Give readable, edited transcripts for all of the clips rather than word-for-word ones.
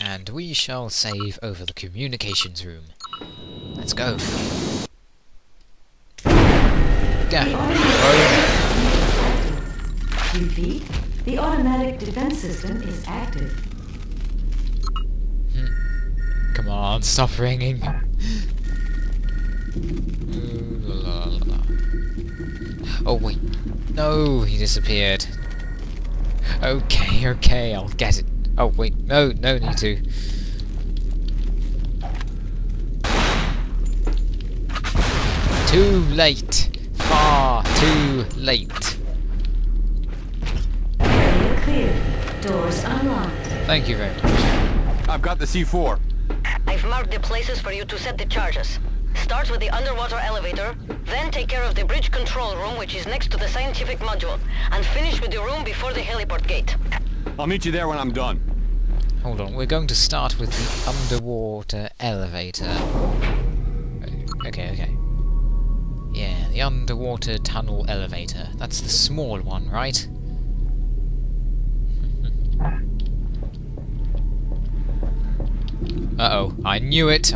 And we shall save over the communications room. Let's go. Repeat, the automatic defense system is active. Come on, stop ringing. Oh wait, no, he disappeared. Okay, I'll get it. Oh wait, no need to. Too late. Far too late. Area cleared. Doors unlocked. Thank you very much. I've got the C4. I've marked the places for you to set the charges. Start with the underwater elevator, then take care of the bridge control room, which is next to the scientific module, and finish with the room before the heliport gate. I'll meet you there when I'm done. Hold on, we're going to start with the underwater elevator. Okay. Yeah, the underwater tunnel elevator. That's the small one, right? Uh-oh, I knew it!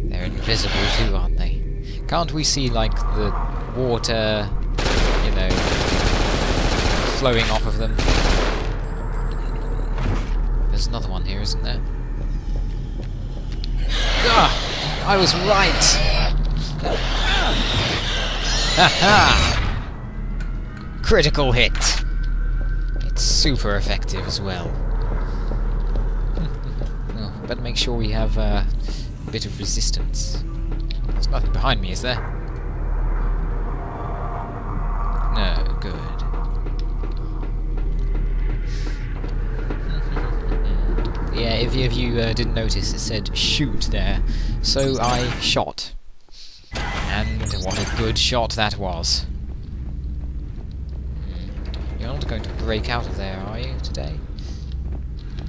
They're invisible too, aren't they? Can't we see, like, the water, you know, flowing off of them? There's another one here, isn't there? Ah! I was right! Haha! Critical hit! It's super effective as well. Oh, better make sure we have a bit of resistance. There's nothing behind me, is there? No, good. Yeah, if you didn't notice, it said shoot there, so I shot. And what a good shot that was. You're not going to break out of there, are you, today?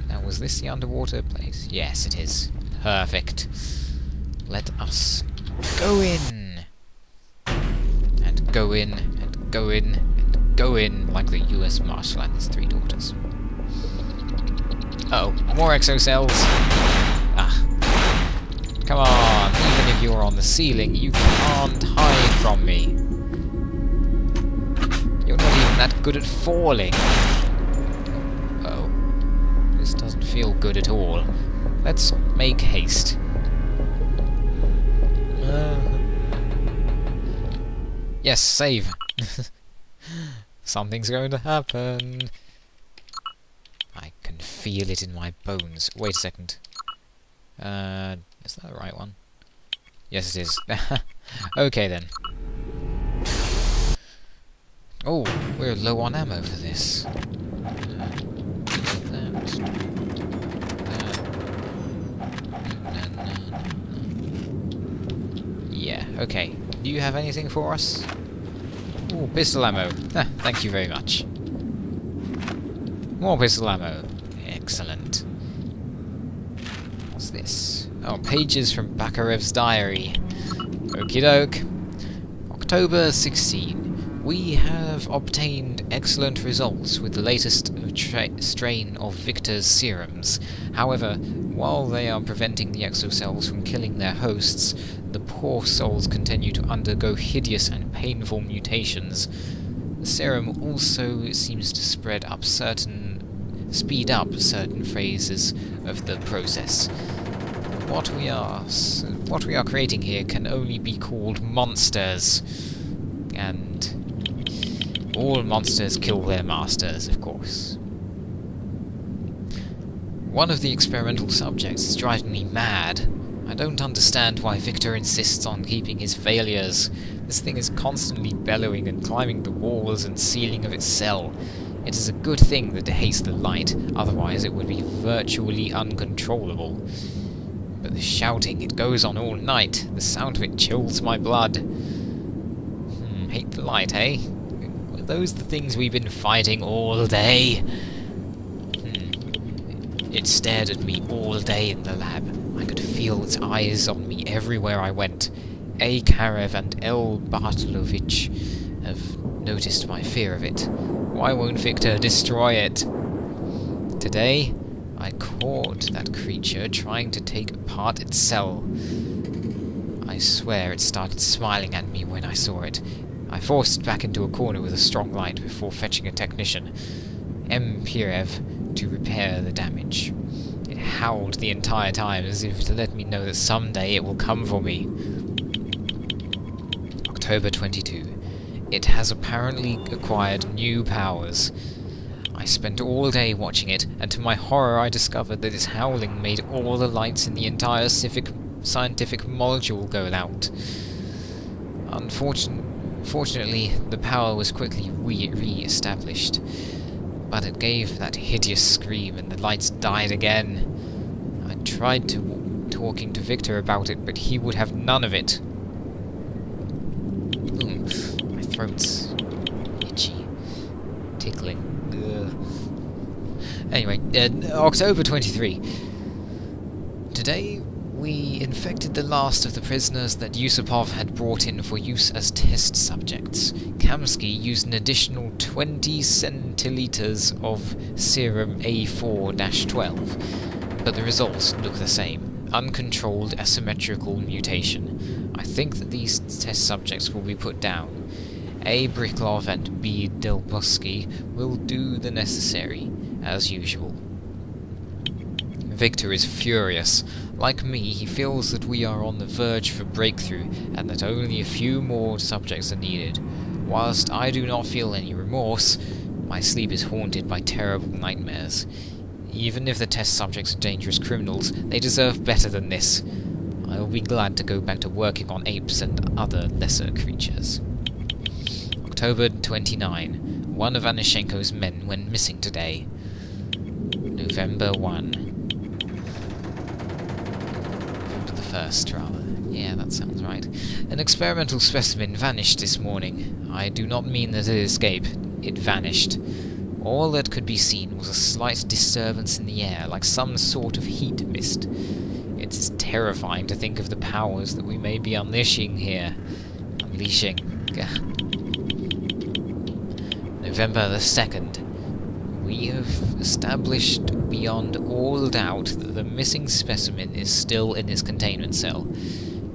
Now, was this the underwater place? Yes, it is. Perfect. Let us go in. And go in, and go in, and go in, like the US Marshal and his 3 daughters. Uh oh, more exocells. Ah. Come on, even if you're on the ceiling, you can't hide from me. You're not even that good at falling. Oh. This doesn't feel good at all. Let's make haste. Yes, save. Something's going to happen. I can feel it in my bones. Wait a second. Is that the right one? Yes, it is. Okay, then. Oh, we're low on ammo for this. Yeah, okay. Do you have anything for us? Oh, pistol ammo. Thank you very much. More pistol ammo. Excellent. What's this? Oh, pages from Bakarev's diary. Okie doke. October 16. We have obtained excellent results with the latest strain of Victor's serums. However, while they are preventing the exocells from killing their hosts, the poor souls continue to undergo hideous and painful mutations. The serum also seems to speed up certain phases of the process. What we are creating here can only be called monsters, and all monsters kill their masters, of course. One of the experimental subjects is driving me mad. I don't understand why Victor insists on keeping his failures. This thing is constantly bellowing and climbing the walls and ceiling of its cell. It is a good thing that it hates the light, otherwise it would be virtually uncontrollable. But the shouting, it goes on all night. The sound of it chills my blood. Hate the light, eh? Are those the things we've been fighting all day? It stared at me all day in the lab. I could feel its eyes on me everywhere I went. A. Karev and L. Bartlovich have noticed my fear of it. Why won't Victor destroy it? Today, I caught that creature trying to take apart its cell. I swear it started smiling at me when I saw it. I forced it back into a corner with a strong light before fetching a technician, M. Pirev, to repair the damage. It howled the entire time as if to let me know that someday it will come for me. October 22. It has apparently acquired new powers. I spent all day watching it, and to my horror I discovered that its howling made all the lights in the entire scientific module go out. Fortunately, the power was quickly re-established, but it gave that hideous scream and the lights died again. I tried talking to Victor about it, but he would have none of it. My throat's itchy, tickling. Anyway, October 23. Today we infected the last of the prisoners that Yusupov had brought in for use as test subjects. Kamsky used an additional 20 centiliters of serum A4-12, but the results look the same. Uncontrolled asymmetrical mutation. I think that these test subjects will be put down. A. Briklov and B. Delbosky will do the necessary, as usual. Victor is furious. Like me, he feels that we are on the verge of a breakthrough, and that only a few more subjects are needed. Whilst I do not feel any remorse, my sleep is haunted by terrible nightmares. Even if the test subjects are dangerous criminals, they deserve better than this. I will be glad to go back to working on apes and other lesser creatures. October 29. One of Anishenko's men went missing today. November 1. November the 1st, rather. Yeah, that sounds right. An experimental specimen vanished this morning. I do not mean that it escaped. It vanished. All that could be seen was a slight disturbance in the air, like some sort of heat mist. It is terrifying to think of the powers that we may be unleashing here. November the 2nd. We have established beyond all doubt that the missing specimen is still in its containment cell.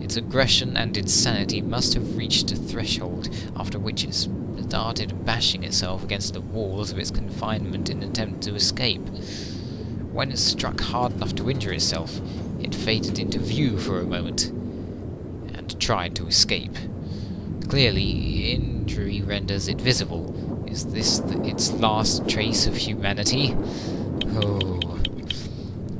Its aggression and insanity must have reached a threshold, after which it started bashing itself against the walls of its confinement in an attempt to escape. When it struck hard enough to injure itself, it faded into view for a moment, and tried to escape. Clearly, injury renders it visible. Is this its last trace of humanity? Oh.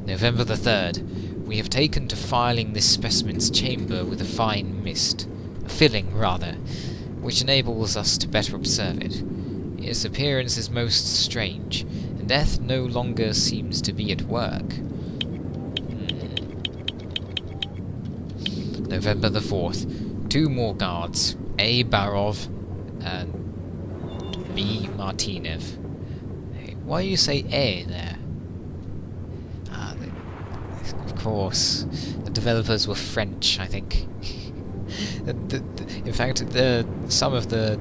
November the 3rd. We have taken to filing this specimen's chamber with a fine mist. A filling, rather, which enables us to better observe it. Its appearance is most strange, and death no longer seems to be at work. November the 4th. 2 more guards. A. Barov and B. Martinev. Hey, why do you say A there? Of course. The developers were French, I think. In fact, some of the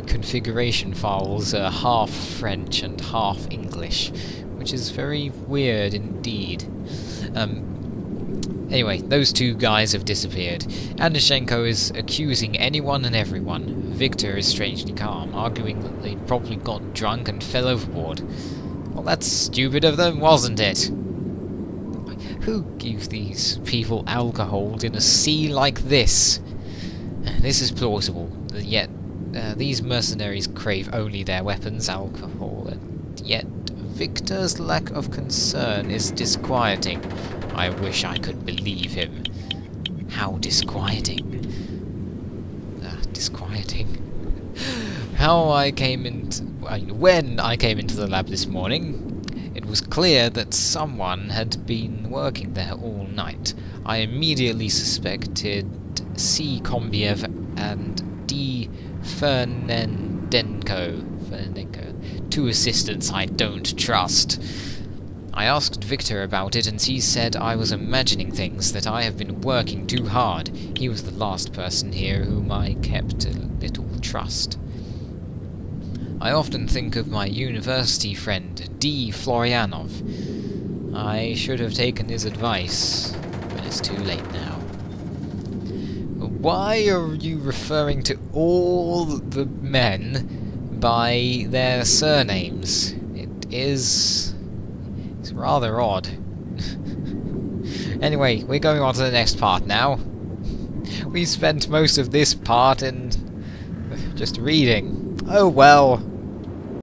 configuration files are half French and half English, which is very weird indeed. Anyway, those 2 guys have disappeared. Anishenko is accusing anyone and everyone. Victor is strangely calm, arguing that they probably got drunk and fell overboard. Well, that's stupid of them, wasn't it? Who gives these people alcohol in a sea like this? This is plausible, yet these mercenaries crave only their weapons, alcohol, and yet Victor's lack of concern is disquieting. I wish I could believe him. How disquieting. Disquieting. When I came into the lab this morning, it was clear that someone had been working there all night. I immediately suspected C. Kombiev and D. Fernandenko. 2 assistants I don't trust. I asked Victor about it, and he said I was imagining things, that I have been working too hard. He was the last person here whom I kept a little trust. I often think of my university friend, D. Florianov. I should have taken his advice, but it's too late now. Why are you referring to all the men by their surnames? It's rather odd. Anyway, we're going on to the next part now. We spent most of this part in just reading. Oh well.